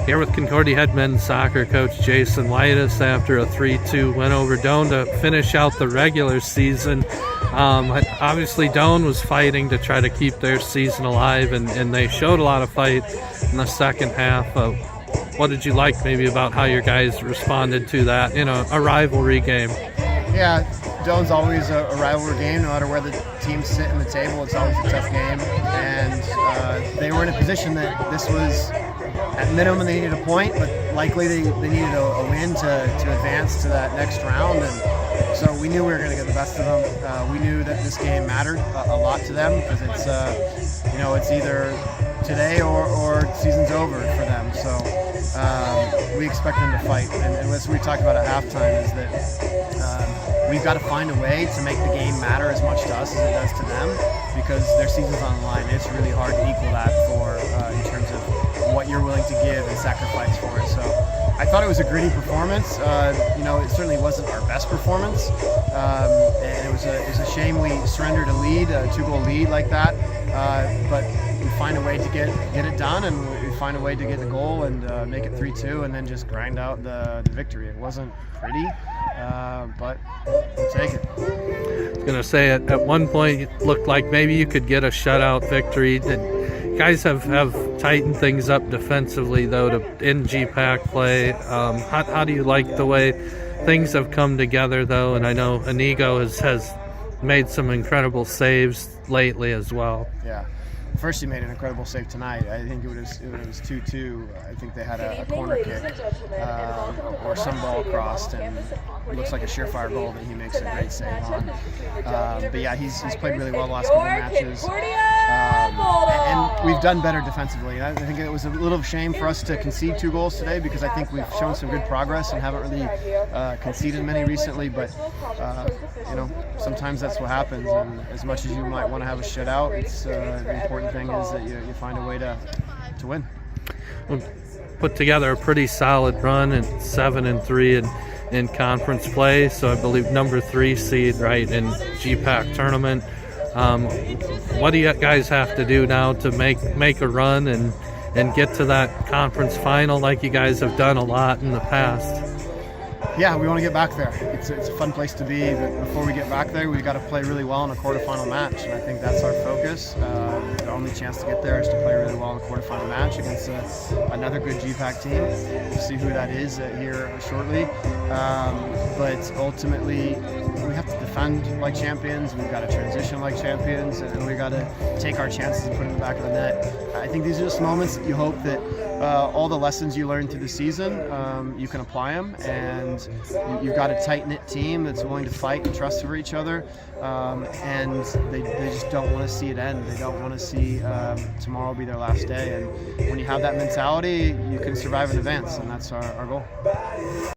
Here with Concordia head men's soccer coach Jason Weides after a 3-2 win over Doane to finish out the regular season. Obviously Doane was fighting to try to keep their season alive, and they showed a lot of fight in the second half. What did you like maybe about how your guys responded to that in a rivalry game? Yeah, Doane's always a rivalry game. No matter where the teams sit in the table, it's always a tough game. And they were in a position that this was, at minimum, they needed a point, but likely they needed a win to advance to that next round. And so we knew we were going to get the best of them. We knew that this game mattered a lot to them because it's, it's either today or season's over for them. So we expect them to fight. And as we talked about at halftime is that we've got to find a way to make the game matter as much to us as it does to them, because their season's on the line. It's really hard to equal that for in terms of what you're willing to give and sacrifice for it. So I thought it was a gritty performance. It certainly wasn't our best performance, and it was a shame we surrendered a lead, a 2-goal lead like that. But we find a way to get it done, and we find a way to get the goal and make it 3-2, and then just grind out the victory. It wasn't pretty, but we'll take it. I was going to say, at one point it looked like maybe you could get a shutout victory. Guys have tightened things up defensively, though, in GPAC play. How do you like the way things have come together, though? And I know Inigo has made some incredible saves lately as well. Yeah. First, he made an incredible save tonight. I think it was 2-2. I think they had a corner kick or some ball crossed, and it looks like a surefire goal that he makes a great save on. But yeah, he's played really well the last couple of matches. And we've done better defensively. I think it was a little shame for us to concede 2 goals today, because I think we've shown some good progress and haven't really conceded many recently. But sometimes that's what happens. And as much as you might want to have a shutout, it's the important thing is that you find a way to win. We'll put together a pretty solid run at 7-3 in conference play, so I believe number 3 seed right in GPAC tournament. What do you guys have to do now to make a run and get to that conference final like you guys have done a lot in the past? Yeah, we want to get back there. It's a fun place to be. But before we get back there, we've got to play really well in a quarterfinal match, and I think that's our focus. The only chance to get there is to play really well in a quarterfinal match against another good GPAC team. We'll see who that is here shortly. But ultimately, we have to defend like champions. We've got to transition like champions, and we've got to take our chances and put it in the back of the net. I think these are just moments that you hope that all the lessons you learned through the season, you can apply them, and you've got a tight-knit team that's willing to fight and trust for each other, and they just don't want to see it end. They don't want to see tomorrow be their last day, and when you have that mentality, you can survive in advance, and that's our goal.